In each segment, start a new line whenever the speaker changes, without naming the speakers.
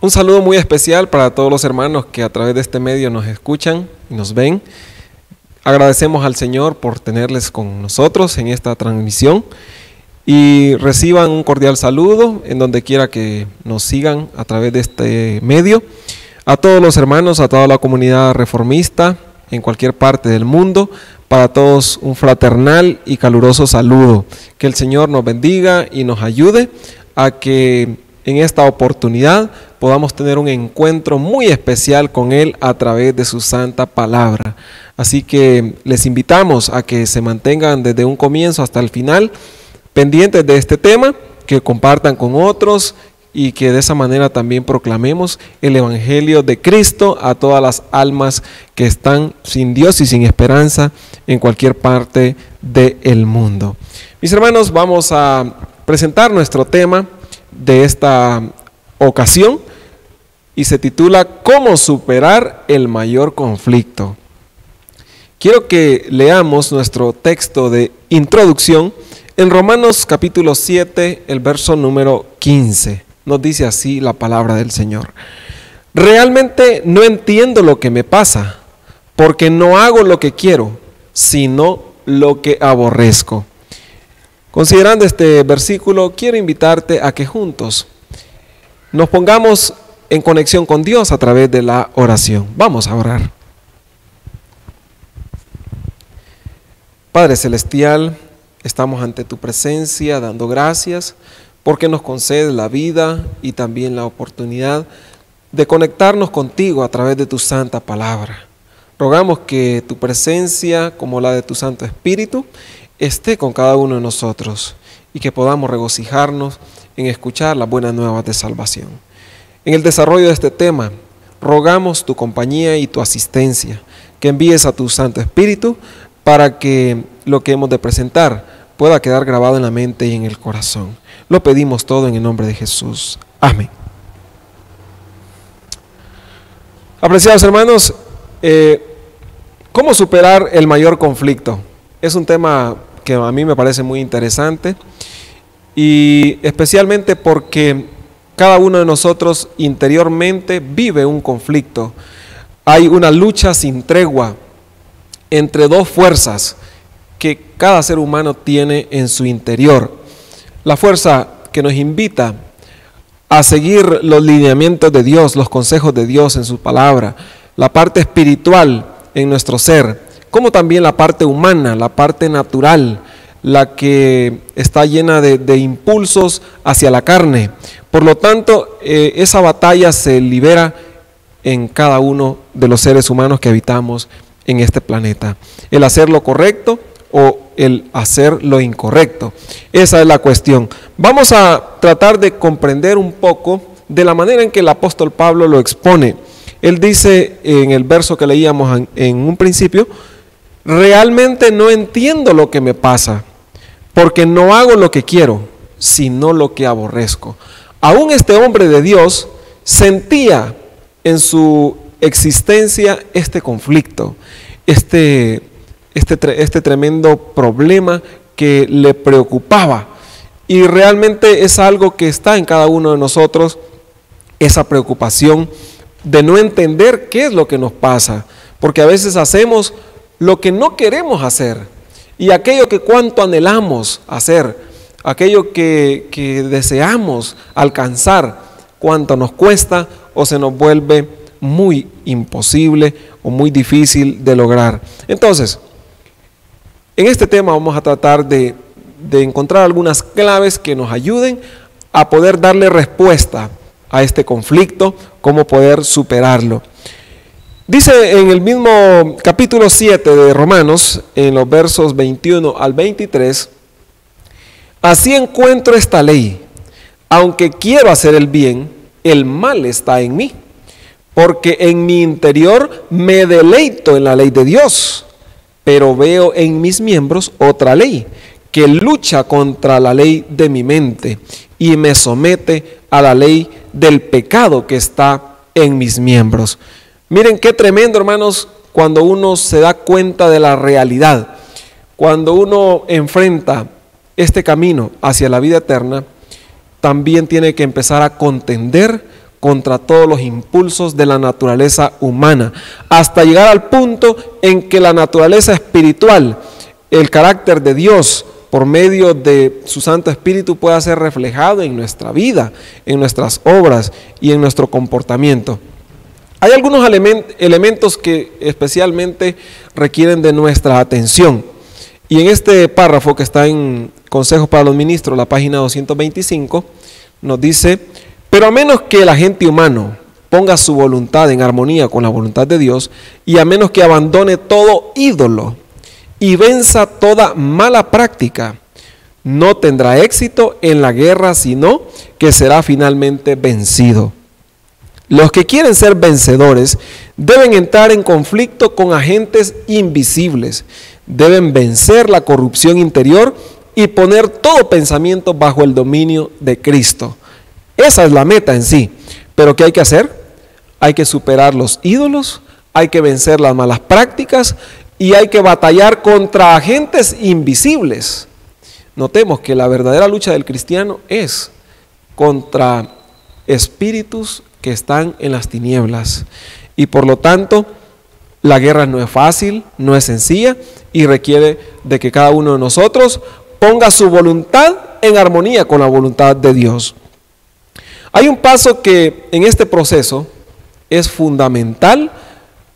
Un saludo muy especial para todos los hermanos que a través de este medio nos escuchan y nos ven. Agradecemos al Señor por tenerles con nosotros en esta transmisión y reciban un cordial saludo en donde quiera que nos sigan a través de este medio. A todos los hermanos, a toda la comunidad reformista en cualquier parte del mundo, para todos un fraternal y caluroso saludo. Que el Señor nos bendiga y nos ayude a que en esta oportunidad podamos tener un encuentro muy especial con Él a través de su santa palabra. Así que les invitamos a que se mantengan desde un comienzo hasta el final pendientes de este tema, que compartan con otros y que de esa manera también proclamemos el Evangelio de Cristo a todas las almas que están sin Dios y sin esperanza en cualquier parte del mundo. Mis hermanos, vamos a presentar nuestro tema de esta ocasión y se titula ¿Cómo superar el mayor conflicto? Quiero que leamos nuestro texto de introducción en Romanos capítulo 7, el verso número 15. Nos dice así la palabra del Señor: realmente no entiendo lo que me pasa, porque no hago lo que quiero, sino lo que aborrezco. Considerando este versículo, quiero invitarte a que juntos nos pongamos en conexión con Dios a través de la oración. Vamos a orar. Padre Celestial, estamos ante tu presencia dando gracias porque nos concedes la vida y también la oportunidad de conectarnos contigo a través de tu santa palabra. Rogamos que tu presencia, como la de tu Santo Espíritu, esté con cada uno de nosotros y que podamos regocijarnos en escuchar las buenas nuevas de salvación. En el desarrollo de este tema, rogamos tu compañía y tu asistencia, que envíes a tu Santo Espíritu para que lo que hemos de presentar pueda quedar grabado en la mente y en el corazón. Lo pedimos todo en el nombre de Jesús. Amén. Apreciados hermanos, ¿cómo superar el mayor conflicto? Es un tema que a mí me parece muy interesante y especialmente porque cada uno de nosotros interiormente vive un conflicto. Hay una lucha sin tregua entre dos fuerzas que cada ser humano tiene en su interior. La fuerza que nos invita a seguir los lineamientos de Dios, los consejos de Dios en su palabra, la parte espiritual en nuestro ser, como también la parte humana, la parte natural, la que está llena de impulsos hacia la carne. Por lo tanto, esa batalla se libera en cada uno de los seres humanos que habitamos en este planeta. El hacer lo correcto o el hacer lo incorrecto. Esa es la cuestión. Vamos a tratar de comprender un poco de la manera en que el apóstol Pablo lo expone. Él dice en el verso que leíamos en un principio: realmente no entiendo lo que me pasa, porque no hago lo que quiero, sino lo que aborrezco. Aún este hombre de Dios sentía en su existencia este conflicto, este tremendo problema que le preocupaba. Y realmente es algo que está en cada uno de nosotros, esa preocupación de no entender qué es lo que nos pasa, porque a veces hacemos lo que no queremos hacer y aquello que cuanto anhelamos hacer, aquello que deseamos alcanzar, cuánto nos cuesta o se nos vuelve muy imposible o muy difícil de lograr. Entonces, en este tema vamos a tratar de encontrar algunas claves que nos ayuden a poder darle respuesta a este conflicto, cómo poder superarlo. Dice en el mismo capítulo 7 de Romanos, en los versos 21 al 23, así encuentro esta ley: aunque quiero hacer el bien, el mal está en mí, porque en mi interior me deleito en la ley de Dios, pero veo en mis miembros otra ley que lucha contra la ley de mi mente y me somete a la ley del pecado que está en mis miembros. Miren qué tremendo, hermanos, cuando uno se da cuenta de la realidad, cuando uno enfrenta este camino hacia la vida eterna, también tiene que empezar a contender contra todos los impulsos de la naturaleza humana, hasta llegar al punto en que la naturaleza espiritual, el carácter de Dios, por medio de su Santo Espíritu, pueda ser reflejado en nuestra vida, en nuestras obras y en nuestro comportamiento. Hay algunos elementos que especialmente requieren de nuestra atención. Y en este párrafo que está en Consejos para los Ministros, la página 225, nos dice: pero a menos que el agente humano ponga su voluntad en armonía con la voluntad de Dios, y a menos que abandone todo ídolo y venza toda mala práctica, no tendrá éxito en la guerra, sino que será finalmente vencido. Los que quieren ser vencedores deben entrar en conflicto con agentes invisibles, deben vencer la corrupción interior y poner todo pensamiento bajo el dominio de Cristo. Esa es la meta en sí. ¿Pero qué hay que hacer? Hay que superar los ídolos, hay que vencer las malas prácticas y hay que batallar contra agentes invisibles. Notemos que la verdadera lucha del cristiano es contra espíritus que están en las tinieblas. Y por lo tanto, la guerra no es fácil, no es sencilla y requiere de que cada uno de nosotros ponga su voluntad en armonía con la voluntad de Dios. Hay un paso que en este proceso es fundamental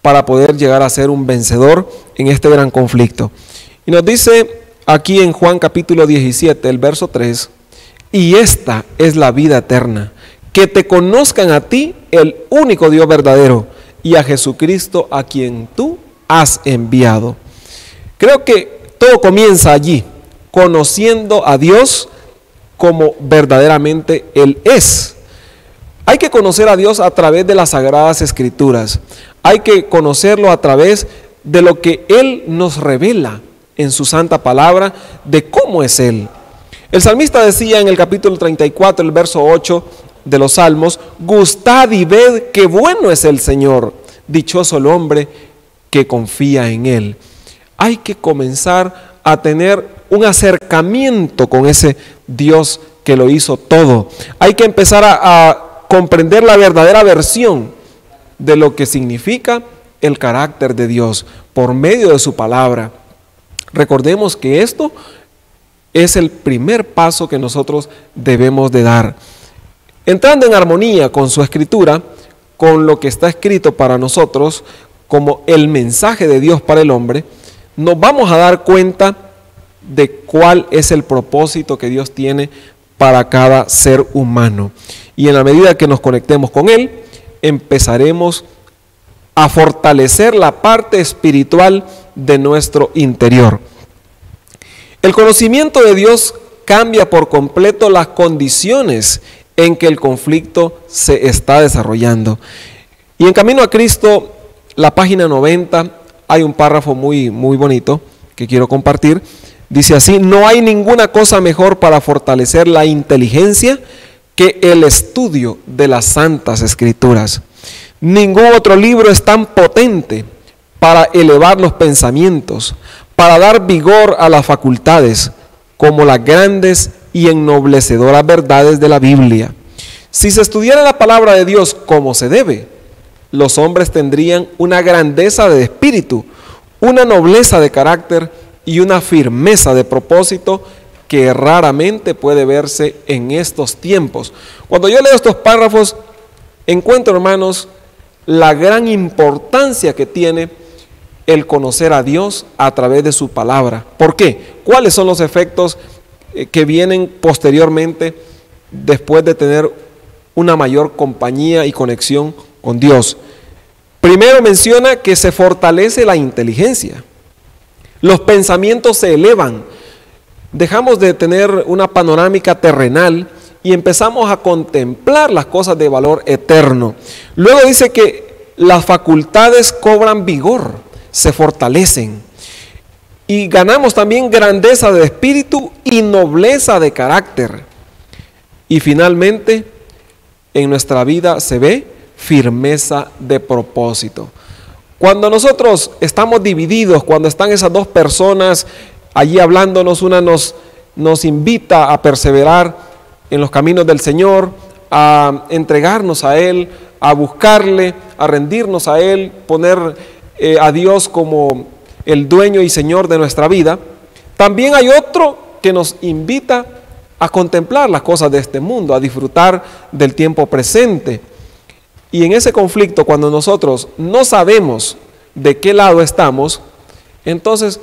para poder llegar a ser un vencedor en este gran conflicto. Y nos dice aquí en Juan capítulo 17, el verso 3, y esta es la vida eterna, que te conozcan a ti, el único Dios verdadero, y a Jesucristo a quien tú has enviado. Creo que todo comienza allí, conociendo a Dios como verdaderamente Él es. Hay que conocer a Dios a través de las Sagradas Escrituras. Hay que conocerlo a través de lo que Él nos revela en su santa palabra, de cómo es Él. El salmista decía en el capítulo 34, el verso 8 de los Salmos: gustad y ved qué bueno es el Señor, dichoso el hombre que confía en Él. Hay que comenzar a tener un acercamiento con ese Dios que lo hizo todo. Hay que empezar a comprender la verdadera versión de lo que significa el carácter de Dios por medio de su palabra. Recordemos que esto es el primer paso que nosotros debemos de dar. Entrando en armonía con su escritura, con lo que está escrito para nosotros como el mensaje de Dios para el hombre, nos vamos a dar cuenta de cuál es el propósito que Dios tiene para cada ser humano. Y en la medida que nos conectemos con Él, empezaremos a fortalecer la parte espiritual de nuestro interior. El conocimiento de Dios cambia por completo las condiciones en que el conflicto se está desarrollando. Y en Camino a Cristo, la página 90, hay un párrafo muy bonito que quiero compartir. Dice así: no hay ninguna cosa mejor para fortalecer la inteligencia que el estudio de las Santas Escrituras. Ningún otro libro es tan potente para elevar los pensamientos, para dar vigor a las facultades, como las grandes y ennoblecedoras verdades de la Biblia. Si se estudiara la palabra de Dios como se debe, los hombres tendrían una grandeza de espíritu, una nobleza de carácter y una firmeza de propósito que raramente puede verse en estos tiempos. Cuando yo leo estos párrafos, encuentro, hermanos, la gran importancia que tiene el conocer a Dios a través de su palabra. ¿Por qué? ¿Cuáles son los efectos que vienen posteriormente después de tener una mayor compañía y conexión con Dios? Primero menciona que se fortalece la inteligencia. Los pensamientos se elevan. Dejamos de tener una panorámica terrenal y empezamos a contemplar las cosas de valor eterno. Luego dice que las facultades cobran vigor, se fortalecen. Y ganamos también grandeza de espíritu y nobleza de carácter. Y finalmente, en nuestra vida se ve firmeza de propósito. Cuando nosotros estamos divididos, cuando están esas dos personas allí hablándonos, una nos invita a perseverar en los caminos del Señor, a entregarnos a Él, a buscarle, a rendirnos a Él, poner a Dios como el dueño y Señor de nuestra vida, también hay otro que nos invita a contemplar las cosas de este mundo, a disfrutar del tiempo presente. Y en ese conflicto, cuando nosotros no sabemos de qué lado estamos, entonces,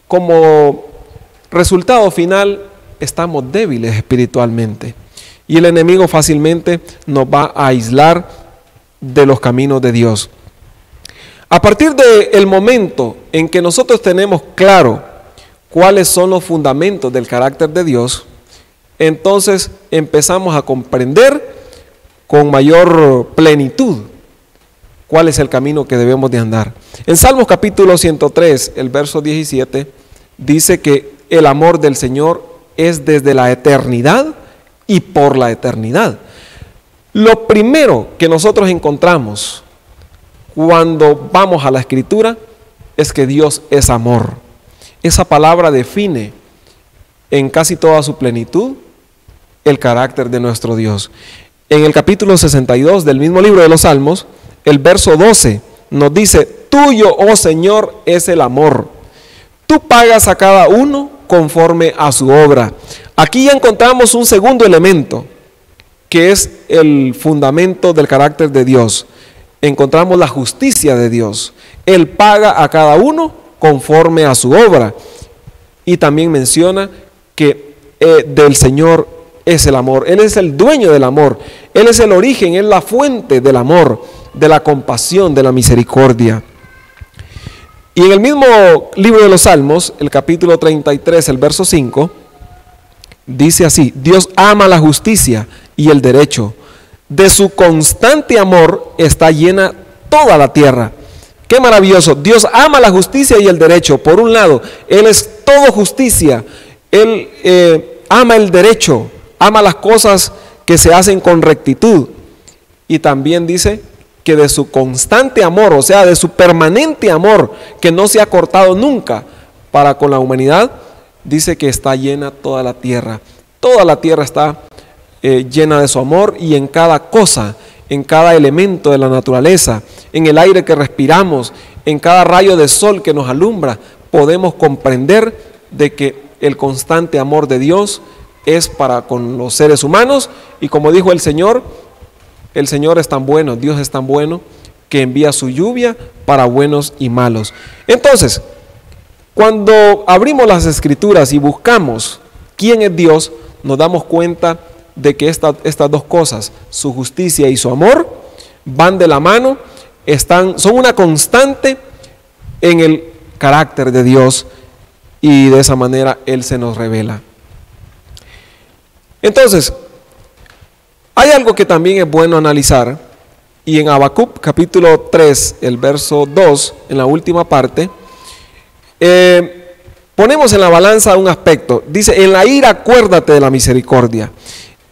como resultado final, estamos débiles espiritualmente. Y el enemigo fácilmente nos va a aislar de los caminos de Dios. A partir del momento en que nosotros tenemos claro cuáles son los fundamentos del carácter de Dios, entonces empezamos a comprender con mayor plenitud cuál es el camino que debemos de andar. En Salmos capítulo 103, el verso 17, dice que el amor del Señor es desde la eternidad y por la eternidad. Lo primero que nosotros encontramos cuando vamos a la Escritura es que Dios es amor. Esa palabra define en casi toda su plenitud el carácter de nuestro Dios. En el capítulo 62 del mismo libro de los Salmos, el verso 12 nos dice: tuyo, oh Señor, es el amor. Tú pagas a cada uno conforme a su obra. Aquí ya encontramos un segundo elemento, que es el fundamento del carácter de Dios. Encontramos la justicia de Dios. Él paga a cada uno conforme a su obra. Y también menciona que del Señor es el amor. Él es el dueño del amor. Él es el origen, es la fuente del amor, de la compasión, de la misericordia. Y en el mismo libro de los Salmos, el capítulo 33, el verso 5, dice así: Dios ama la justicia y el derecho. De su constante amor está llena toda la tierra. Qué maravilloso. Dios ama la justicia y el derecho. Por un lado, Él es todo justicia. Él ama el derecho, ama las cosas que se hacen con rectitud. Y también dice que de su constante amor, o sea, de su permanente amor, que no se ha cortado nunca para con la humanidad, dice que está llena toda la tierra. Toda la tierra está llena de su amor, y en cada cosa, en cada elemento de la naturaleza, en el aire que respiramos, en cada rayo de sol que nos alumbra, podemos comprender de que el constante amor de Dios es para con los seres humanos. Y como dijo el Señor es tan bueno, Dios es tan bueno, que envía su lluvia para buenos y malos. Entonces, cuando abrimos las Escrituras y buscamos quién es Dios, nos damos cuenta de que estas dos cosas, su justicia y su amor, van de la mano, son una constante en el carácter de Dios, y de esa manera Él se nos revela. Entonces, hay algo que también es bueno analizar, y en Habacuc capítulo 3, el verso 2, en la última parte, ponemos en la balanza un aspecto. Dice: en la ira acuérdate de la misericordia.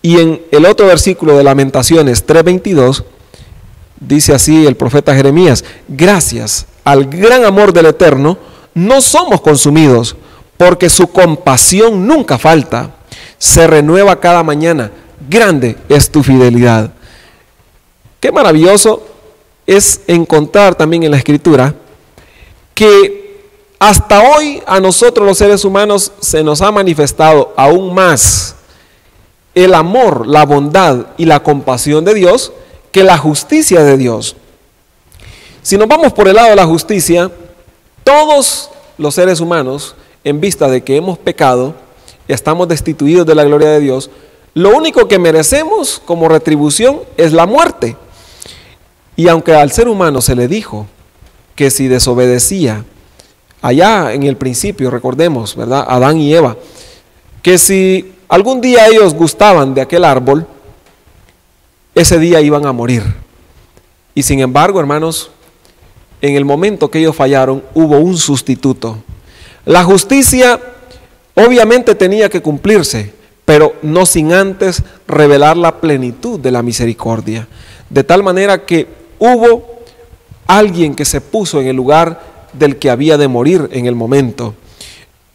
Y en el otro versículo de Lamentaciones 3:22, dice así el profeta Jeremías: gracias al gran amor del Eterno, no somos consumidos, porque su compasión nunca falta, se renueva cada mañana, grande es tu fidelidad. Qué maravilloso es encontrar también en la Escritura que hasta hoy a nosotros los seres humanos se nos ha manifestado aún más el amor, la bondad y la compasión de Dios que la justicia de Dios. Si nos vamos por el lado de la justicia, todos los seres humanos, en vista de que hemos pecado, estamos destituidos de la gloria de Dios, lo único que merecemos como retribución es la muerte. Y aunque al ser humano se le dijo que si desobedecía, allá en el principio, recordemos, ¿verdad?, Adán y Eva, que si algún día ellos gustaban de aquel árbol, ese día iban a morir. Y sin embargo, hermanos, en el momento que ellos fallaron, hubo un sustituto. La justicia obviamente tenía que cumplirse, pero no sin antes revelar la plenitud de la misericordia. De tal manera que hubo alguien que se puso en el lugar del que había de morir en el momento.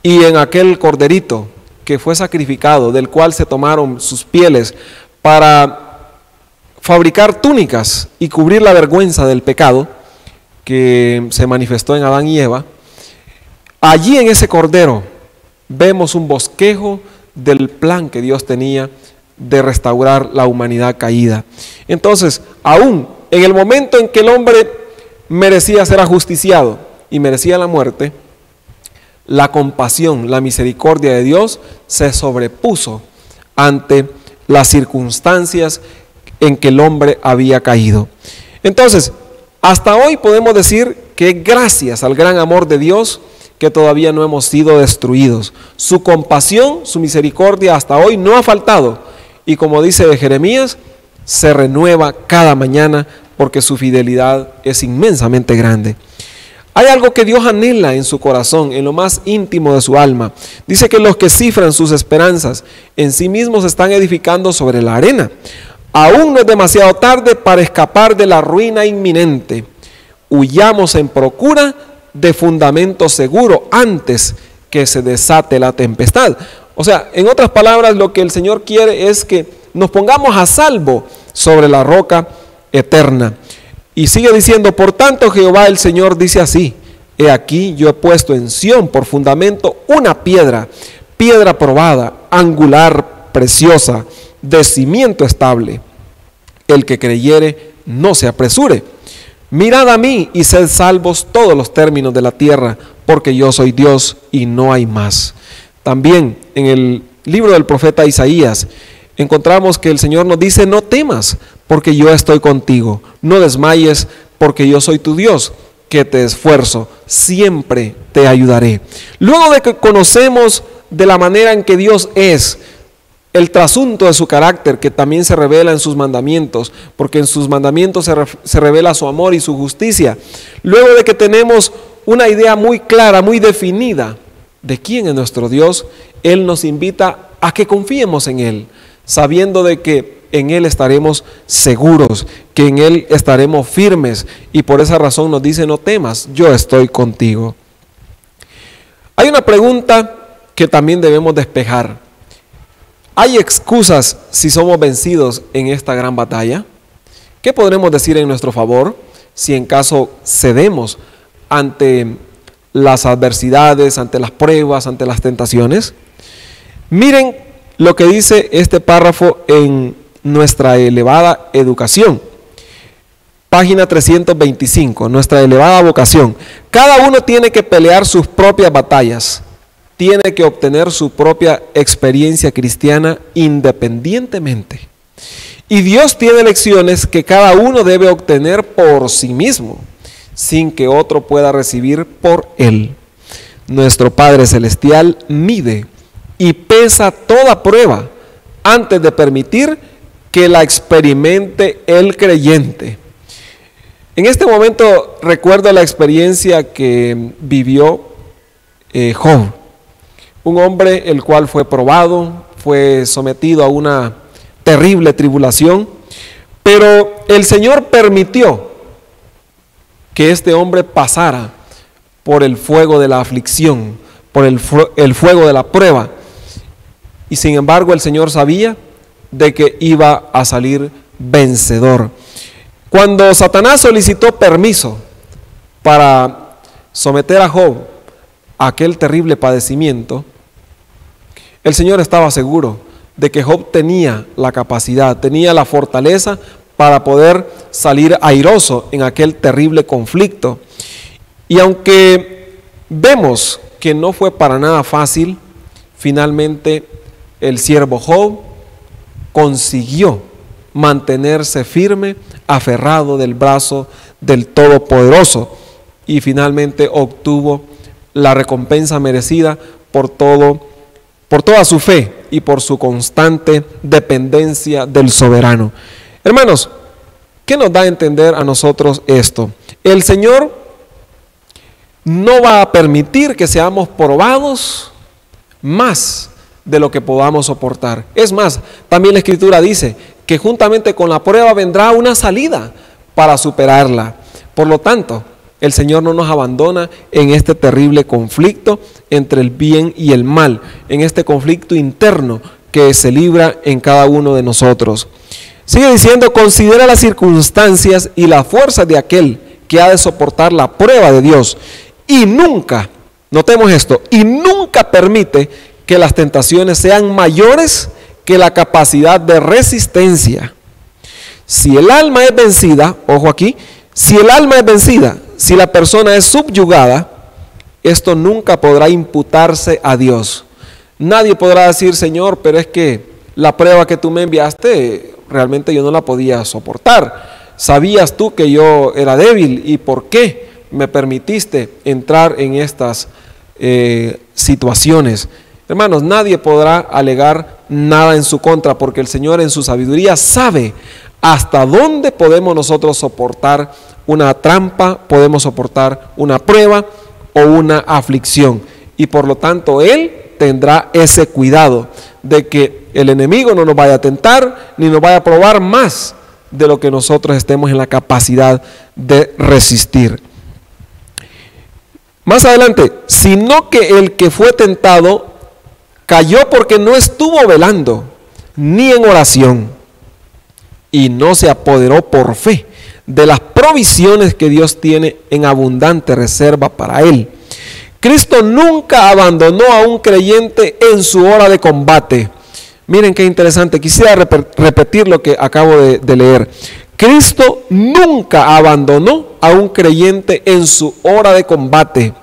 Y en aquel corderito que fue sacrificado, del cual se tomaron sus pieles para fabricar túnicas y cubrir la vergüenza del pecado que se manifestó en Adán y Eva, allí en ese cordero vemos un bosquejo del plan que Dios tenía de restaurar la humanidad caída. Entonces, aún en el momento en que el hombre merecía ser ajusticiado y merecía la muerte, la compasión, la misericordia de Dios se sobrepuso ante las circunstancias en que el hombre había caído. Entonces, hasta hoy podemos decir que gracias al gran amor de Dios que todavía no hemos sido destruidos. Su compasión, su misericordia hasta hoy no ha faltado. Y como dice Jeremías, se renueva cada mañana porque su fidelidad es inmensamente grande. Hay algo que Dios anhela en su corazón, en lo más íntimo de su alma. Dice que los que cifran sus esperanzas en sí mismos se están edificando sobre la arena. Aún no es demasiado tarde para escapar de la ruina inminente. Huyamos en procura de fundamento seguro antes que se desate la tempestad. O sea, en otras palabras, lo que el Señor quiere es que nos pongamos a salvo sobre la roca eterna. Y sigue diciendo, por tanto Jehová el Señor dice así: he aquí yo he puesto en Sión por fundamento una piedra, piedra probada, angular, preciosa, de cimiento estable. El que creyere no se apresure. Mirad a mí y sed salvos todos los términos de la tierra, porque yo soy Dios y no hay más. También en el libro del profeta Isaías encontramos que el Señor nos dice: no temas, porque yo estoy contigo. No desmayes, porque yo soy tu Dios, que te esfuerzo, siempre te ayudaré. Luego de que conocemos de la manera en que Dios es, el trasunto de su carácter, que también se revela en sus mandamientos, porque en sus mandamientos se revela su amor y su justicia. Luego de que tenemos una idea muy clara, muy definida de quién es nuestro Dios, Él nos invita a que confiemos en Él, sabiendo de que en Él estaremos seguros, que en Él estaremos firmes, y por esa razón nos dice: no temas, yo estoy contigo. Hay una pregunta que también debemos despejar. ¿Hay excusas si somos vencidos en esta gran batalla? ¿Qué podremos decir en nuestro favor si en caso cedemos ante las adversidades, ante las pruebas, ante las tentaciones? Miren lo que dice este párrafo en nuestra elevada educación. Página 325, nuestra elevada vocación. Cada uno tiene que pelear sus propias batallas. Tiene que obtener su propia experiencia cristiana independientemente. Y Dios tiene lecciones que cada uno debe obtener por sí mismo, sin que otro pueda recibir por él. Nuestro Padre Celestial mide y pesa toda prueba antes de permitir que la experimente el creyente. En este momento recuerdo la experiencia que vivió Job. Un hombre el cual fue probado, fue sometido a una terrible tribulación, pero el Señor permitió que este hombre pasara por el fuego de la aflicción, por el fuego de la prueba. Y sin embargo el Señor sabía de que iba a salir vencedor. Cuando Satanás solicitó permiso para someter a Job a aquel terrible padecimiento, el Señor estaba seguro de que Job tenía la capacidad, tenía la fortaleza para poder salir airoso en aquel terrible conflicto. Y aunque vemos que no fue para nada fácil, finalmente el siervo Job consiguió mantenerse firme, aferrado del brazo del Todopoderoso, y finalmente obtuvo la recompensa merecida por toda su fe y por su constante dependencia del soberano. Hermanos, ¿qué nos da a entender a nosotros esto? El Señor no va a permitir que seamos probados más de lo que podamos soportar. Es más, también la Escritura dice que juntamente con la prueba vendrá una salida para superarla. Por lo tanto, el Señor no nos abandona en este terrible conflicto entre el bien y el mal, en este conflicto interno que se libra en cada uno de nosotros. Sigue diciendo, considera las circunstancias y las fuerzas de aquel que ha de soportar la prueba de Dios. Y nunca, notemos esto, y nunca permite que las tentaciones sean mayores que la capacidad de resistencia. Si el alma es vencida, ojo aquí, si el alma es vencida, si la persona es subyugada, esto nunca podrá imputarse a Dios. Nadie podrá decir, Señor, pero es que la prueba que tú me enviaste, realmente yo no la podía soportar. ¿Sabías tú que yo era débil y por qué me permitiste entrar en estas situaciones? Hermanos, nadie podrá alegar nada en su contra, porque el Señor en su sabiduría sabe hasta dónde podemos nosotros soportar una trampa, podemos soportar una prueba o una aflicción. Y por lo tanto, Él tendrá ese cuidado de que el enemigo no nos vaya a tentar ni nos vaya a probar más de lo que nosotros estemos en la capacidad de resistir. Más adelante, sino que el que fue tentado cayó porque no estuvo velando ni en oración y no se apoderó por fe de las provisiones que Dios tiene en abundante reserva para él. Cristo nunca abandonó a un creyente en su hora de combate. Miren qué interesante, quisiera repetir lo que acabo de leer. Cristo nunca abandonó a un creyente en su hora de combate.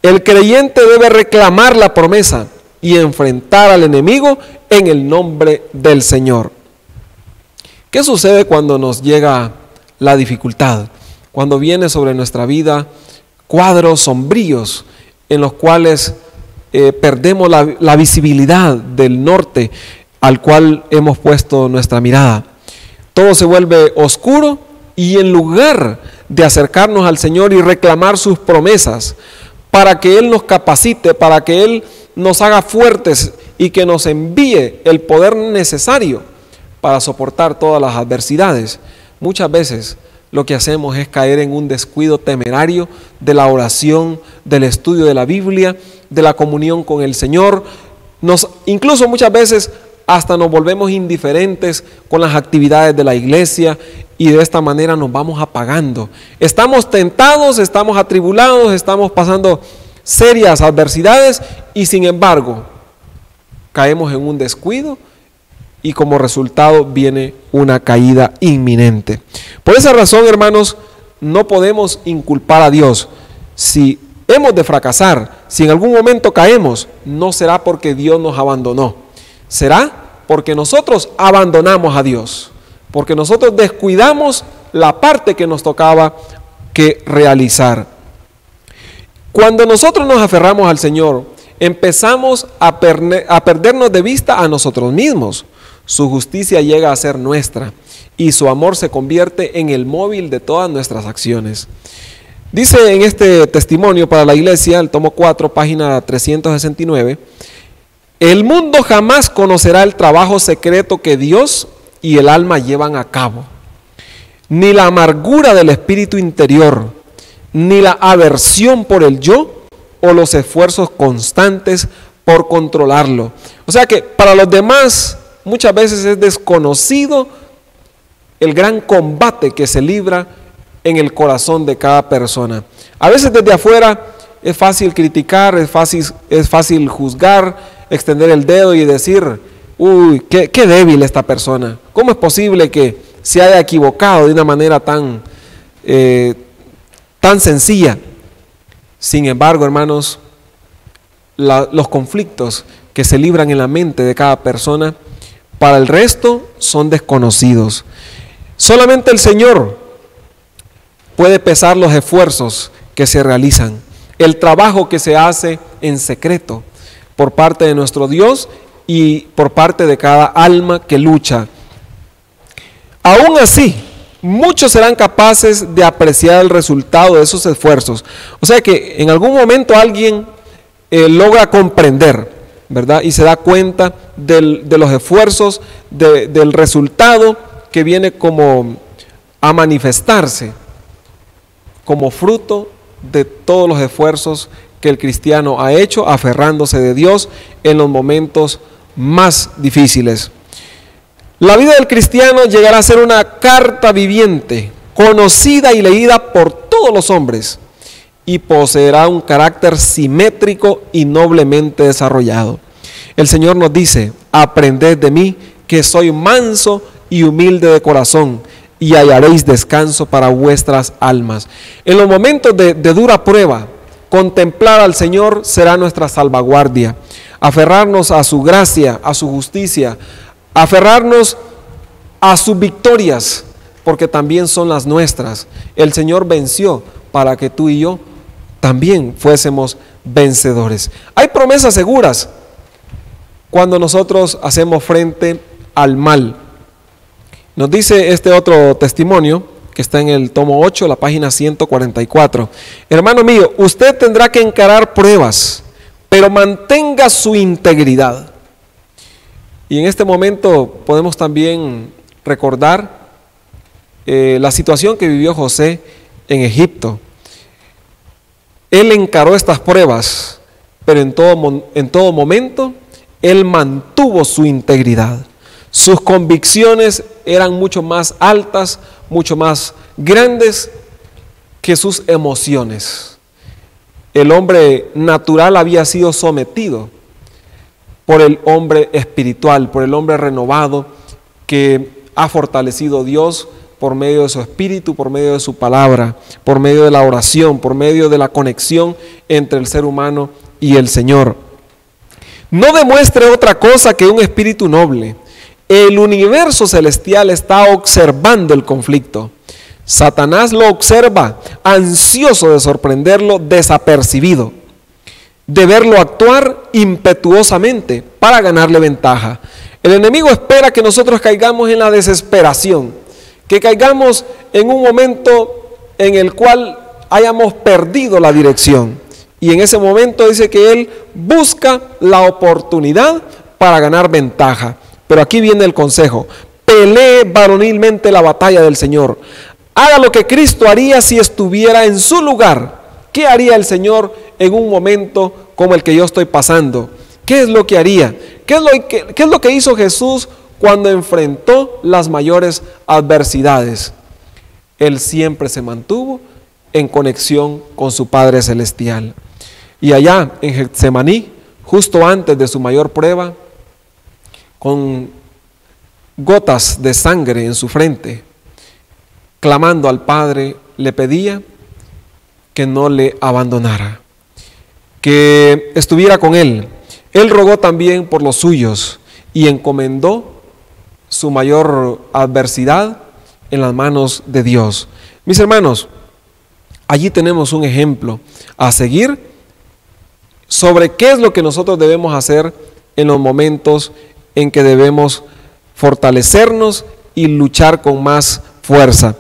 El creyente debe reclamar la promesa y enfrentar al enemigo en el nombre del Señor. ¿Qué sucede cuando nos llega la dificultad? Cuando viene sobre nuestra vida cuadros sombríos en los cuales perdemos la visibilidad del norte al cual hemos puesto nuestra mirada. Todo se vuelve oscuro y en lugar de acercarnos al Señor y reclamar sus promesas para que Él nos capacite, para que Él nos haga fuertes y que nos envíe el poder necesario para soportar todas las adversidades, muchas veces lo que hacemos es caer en un descuido temerario de la oración, del estudio de la Biblia, de la comunión con el Señor. Incluso muchas veces hasta nos volvemos indiferentes con las actividades de la iglesia y de esta manera nos vamos apagando. Estamos tentados, estamos atribulados, estamos pasando serias adversidades y sin embargo caemos en un descuido y como resultado viene una caída inminente. Por esa razón, hermanos, no podemos inculpar a Dios. Si hemos de fracasar, si en algún momento caemos, no será porque Dios nos abandonó. Será porque nosotros abandonamos a Dios, porque nosotros descuidamos la parte que nos tocaba que realizar. Cuando nosotros nos aferramos al Señor, empezamos a perdernos de vista a nosotros mismos. Su justicia llega a ser nuestra y su amor se convierte en el móvil de todas nuestras acciones. Dice en este testimonio para la iglesia, el tomo 4, página 369, el mundo jamás conocerá el trabajo secreto que Dios y el alma llevan a cabo, ni la amargura del espíritu interior, ni la aversión por el yo o los esfuerzos constantes por controlarlo. O sea que para los demás muchas veces es desconocido el gran combate que se libra en el corazón de cada persona. A veces desde afuera es fácil criticar, es fácil juzgar, extender el dedo y decir, uy, qué débil esta persona. ¿Cómo es posible que se haya equivocado de una manera tan sencilla? Sin embargo, hermanos, los conflictos que se libran en la mente de cada persona, para el resto son desconocidos. Solamente el Señor puede pesar los esfuerzos que se realizan, el trabajo que se hace en secreto por parte de nuestro Dios y por parte de cada alma que lucha. Aún así, muchos serán capaces de apreciar el resultado de esos esfuerzos. O sea que en algún momento alguien logra comprender, ¿verdad? Y se da cuenta de los esfuerzos, del resultado que viene como a manifestarse como fruto de todos los esfuerzos que el cristiano ha hecho aferrándose de Dios en los momentos más difíciles. La vida del cristiano llegará a ser una carta viviente, conocida y leída por todos los hombres, y poseerá un carácter simétrico y noblemente desarrollado. El Señor nos dice: aprended de mí, que soy manso y humilde de corazón, y hallaréis descanso para vuestras almas. En los momentos de dura prueba, contemplar al Señor será nuestra salvaguardia. Aferrarnos a su gracia, a su justicia, aferrarnos a sus victorias, porque también son las nuestras. El Señor venció para que tú y yo también fuésemos vencedores. Hay promesas seguras cuando nosotros hacemos frente al mal. Nos dice este otro testimonio que está en el tomo 8, la página 144. Hermano mío, usted tendrá que encarar pruebas, pero mantenga su integridad. Y en este momento podemos también recordar la situación que vivió José en Egipto. Él encaró estas pruebas, pero en todo momento él mantuvo su integridad. Sus convicciones eran mucho más altas, mucho más grandes que sus emociones. El hombre natural había sido sometido por el hombre espiritual, por el hombre renovado que ha fortalecido Dios por medio de su espíritu, por medio de su palabra, por medio de la oración, por medio de la conexión entre el ser humano y el Señor. No demuestre otra cosa que un espíritu noble. El universo celestial está observando el conflicto. Satanás lo observa, ansioso de sorprenderlo desapercibido, de verlo actuar impetuosamente para ganarle ventaja. El enemigo espera que nosotros caigamos en la desesperación, que caigamos en un momento en el cual hayamos perdido la dirección. Y en ese momento dice que él busca la oportunidad para ganar ventaja. Pero aquí viene el consejo: pelee varonilmente la batalla del Señor. Haga lo que Cristo haría si estuviera en su lugar. ¿Qué haría el Señor en un momento como el que yo estoy pasando? ¿Qué es lo que haría? ¿Qué es lo que hizo Jesús cuando enfrentó las mayores adversidades? Él siempre se mantuvo en conexión con su Padre Celestial. Y allá en Getsemaní, justo antes de su mayor prueba, con gotas de sangre en su frente, clamando al Padre, le pedía que no le abandonara, que estuviera con él. Él rogó también por los suyos y encomendó su mayor adversidad en las manos de Dios. Mis hermanos, allí tenemos un ejemplo a seguir sobre qué es lo que nosotros debemos hacer en los momentos en que debemos fortalecernos y luchar con más fuerza.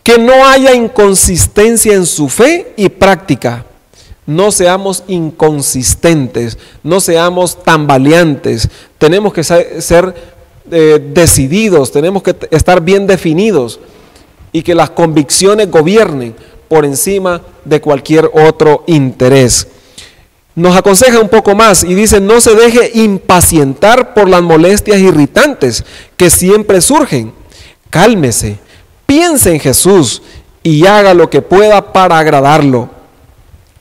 Que no haya inconsistencia en su fe y práctica. No seamos inconsistentes, no seamos tambaleantes. Tenemos que ser decididos, tenemos que estar bien definidos y que las convicciones gobiernen por encima de cualquier otro interés. Nos aconseja un poco más y dice: no se deje impacientar por las molestias irritantes que siempre surgen. Cálmese, piense en Jesús y haga lo que pueda para agradarlo.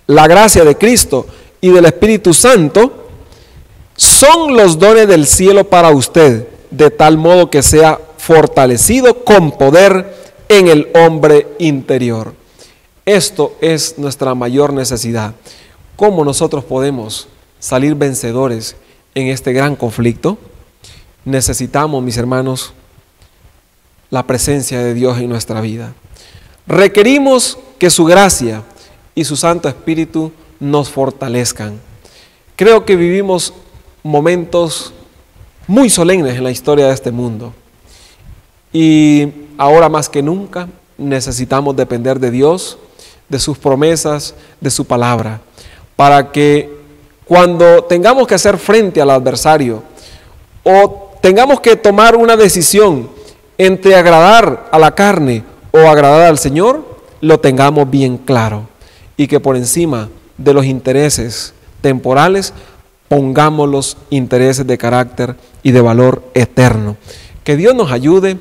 La gracia de Cristo y del Espíritu Santo son los dones del cielo para usted, de tal modo que sea fortalecido con poder en el hombre interior. Esto es nuestra mayor necesidad. ¿Cómo nosotros podemos salir vencedores en este gran conflicto? Necesitamos, mis hermanos, la presencia de Dios en nuestra vida. Requerimos que su gracia y su Santo Espíritu nos fortalezcan. Creo que vivimos momentos muy solemnes en la historia de este mundo. Y ahora más que nunca necesitamos depender de Dios, de sus promesas, de su palabra, para que cuando tengamos que hacer frente al adversario o tengamos que tomar una decisión entre agradar a la carne o agradar al Señor, lo tengamos bien claro y que por encima de los intereses temporales pongamos los intereses de carácter y de valor eterno. Que Dios nos ayude,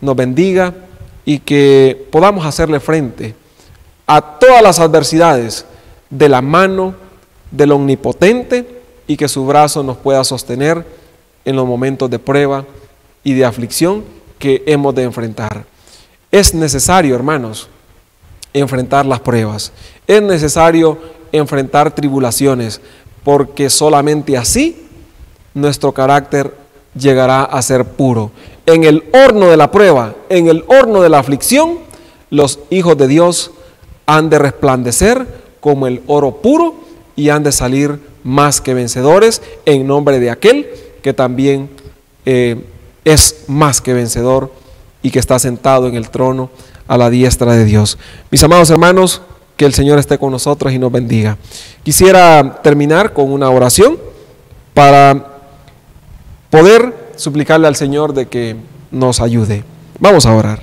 nos bendiga y que podamos hacerle frente a todas las adversidades de la mano del Omnipotente y que su brazo nos pueda sostener en los momentos de prueba y de aflicción que hemos de enfrentar. Es necesario, hermanos, enfrentar las pruebas. Es necesario enfrentar tribulaciones, porque solamente así nuestro carácter llegará a ser puro. En el horno de la prueba, en el horno de la aflicción, los hijos de Dios han de resplandecer como el oro puro y han de salir más que vencedores en nombre de aquel que también es más que vencedor y que está sentado en el trono a la diestra de Dios. Mis amados hermanos, que el Señor esté con nosotros y nos bendiga. Quisiera terminar con una oración para poder suplicarle al Señor de que nos ayude. Vamos a orar.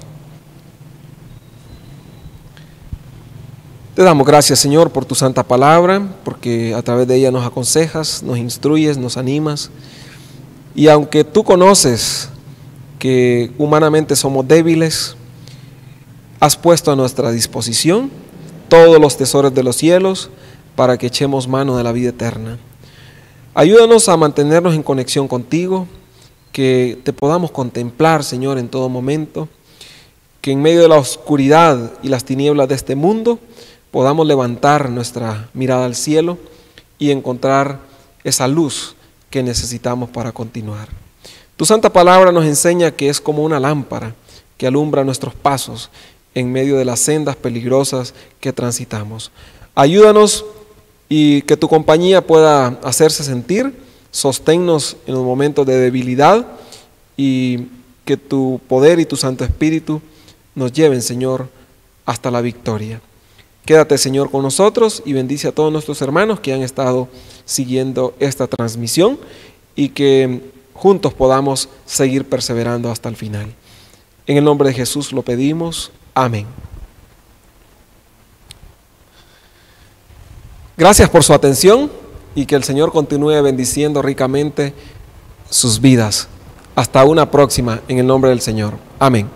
Te damos gracias, Señor, por tu santa palabra, porque a través de ella nos aconsejas, nos instruyes, nos animas. Y aunque tú conoces que humanamente somos débiles, has puesto a nuestra disposición todos los tesoros de los cielos para que echemos mano de la vida eterna. Ayúdanos a mantenernos en conexión contigo, que te podamos contemplar, Señor, en todo momento, que en medio de la oscuridad y las tinieblas de este mundo podamos levantar nuestra mirada al cielo y encontrar esa luz que necesitamos para continuar. Tu santa palabra nos enseña que es como una lámpara que alumbra nuestros pasos en medio de las sendas peligrosas que transitamos. Ayúdanos y que tu compañía pueda hacerse sentir, sosténnos en los momentos de debilidad y que tu poder y tu Santo Espíritu nos lleven, Señor, hasta la victoria. Quédate, Señor, con nosotros y bendice a todos nuestros hermanos que han estado siguiendo esta transmisión y que juntos podamos seguir perseverando hasta el final. En el nombre de Jesús lo pedimos. Amén. Gracias por su atención y que el Señor continúe bendiciendo ricamente sus vidas. Hasta una próxima en el nombre del Señor. Amén.